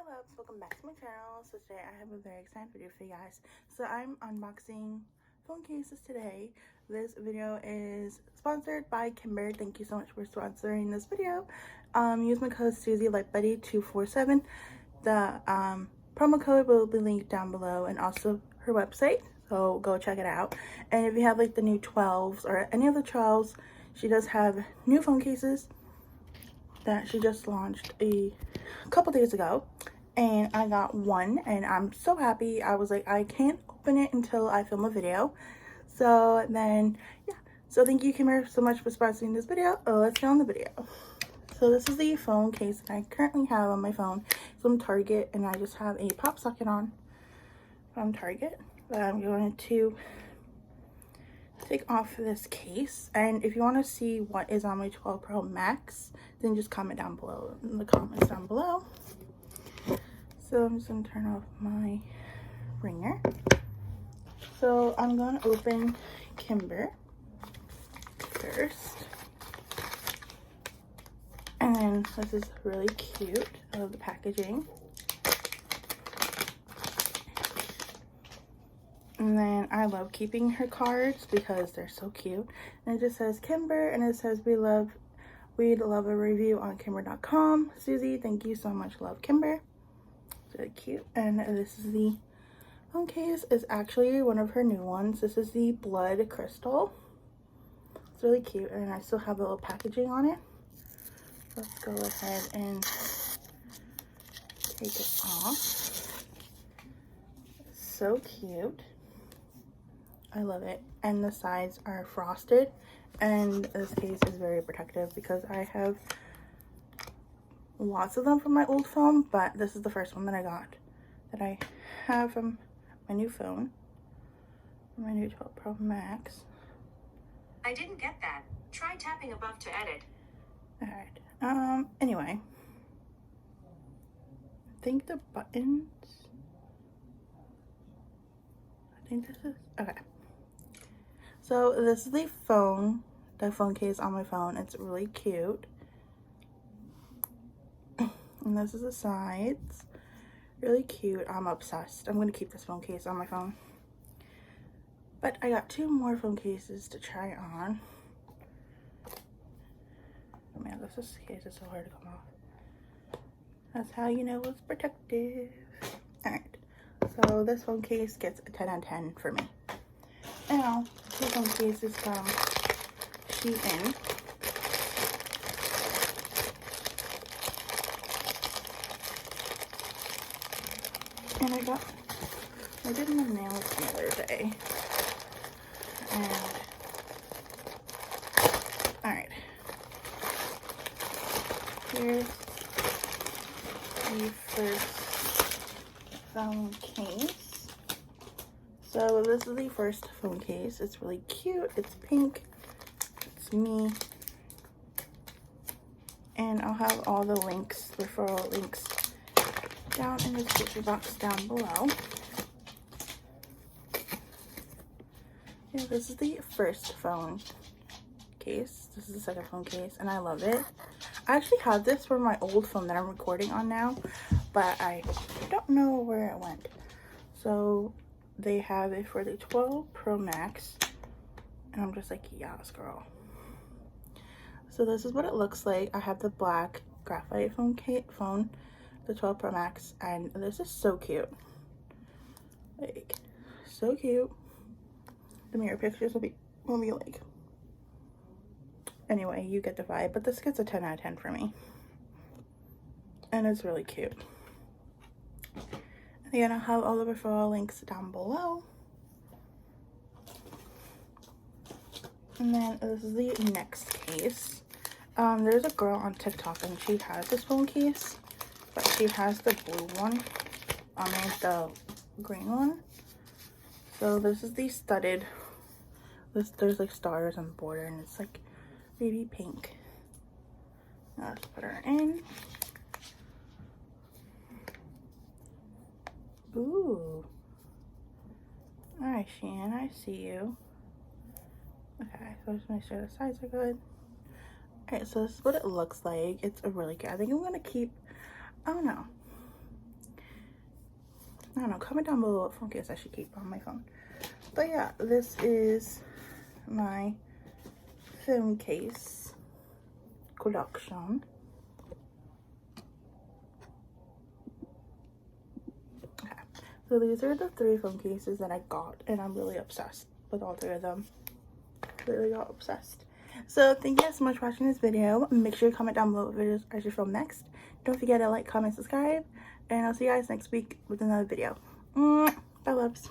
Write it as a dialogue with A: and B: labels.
A: loves, welcome back to my channel. So today I have a very exciting video for you guys. So I'm unboxing phone cases today. This video is sponsored by Kimbyr. Thank you so much for sponsoring this video. Use my code SusieLikeBuddy247. The promo code will be linked down below, and also her website, so go check it out. And if you have like the new 12s or any of the 12s, she does have new phone cases that she just launched a couple days ago, and I got one and I'm so happy. I was like, I can't open it until I film a video. So then yeah, so thank you Kimbyr so much for sponsoring this video. Let's get on the video. So this is the phone case that I currently have on my phone. It's from Target, and I just have a pop socket on from Target. But I'm going to take off this case, and if you want to see what is on my 12 Pro Max, then just comment down below in the comments down below. So I'm just going to turn off my ringer. So I'm going to open Kimbyr first, and then this is really cute. I love the packaging. And then I love keeping her cards because they're so cute. And it just says Kimbyr, and it says we'd love a review on Kimbyr.com. Susie, thank you so much. Love Kimbyr. It's really cute. And this is the phone case. It's actually one of her new ones. This is the blood crystal. It's really cute, and I still have a little packaging on it. Let's go ahead and take it off. So cute. I love it. And the sides are frosted, and this case is very protective because I have lots of them from my old phone, but this is the first one that I got that I have from my new phone, my new 12 Pro Max.
B: I didn't get that. Try tapping above to edit.
A: Alright, anyway, I think the buttons, I think this is, okay. So this is the phone case on my phone. It's really cute. And this is the sides. Really cute. I'm obsessed. I'm going to keep this phone case on my phone. But I got two more phone cases to try on. Oh man, this case is so hard to come off. That's how you know it's protective. Alright. So this phone case gets a 10 out of 10 for me. Now, two phone cases from SHEIN. And I did my nails the other day. And, alright. Here's the first phone case. So this is the first phone case. It's really cute. It's pink. It's me. And I'll have all the links, referral links, down in the description box down below. Yeah, this is the first phone case. This is the second phone case, and I love it. I actually have this for my old phone that I'm recording on now, but I don't know where it went. So they have it for the 12 Pro Max, and I'm just like, yes, girl. So this is what it looks like. I have the black graphite phone, the 12 Pro Max, and this is so cute. Like, so cute. The mirror pictures will be like, anyway, you get the vibe, but this gets a 10 out of 10 for me. And it's really cute. Again, I'll have all the referral links down below. And then this is the next case. There's a girl on TikTok, and she has this phone case, but she has the blue one. I mean the green one. So this is the studded. There's like stars on the border, and it's like baby pink. Now let's put her in. Ooh. Alright, SHEIN, I see you. Okay, so just make sure the sides are good. Alright, so this is what it looks like. It's a really good. I think I'm gonna keep, I don't know. I don't know, comment down below what phone case I should keep on my phone. But yeah, this is my phone case collection. Okay, so these are the 3 phone cases that I got, and I'm really obsessed with all 3 of them. Really got obsessed. So thank you guys so much for watching this video. Make sure you comment down below what videos I should film next. Don't forget to like, comment, subscribe, and I'll see you guys next week with another video. Bye loves.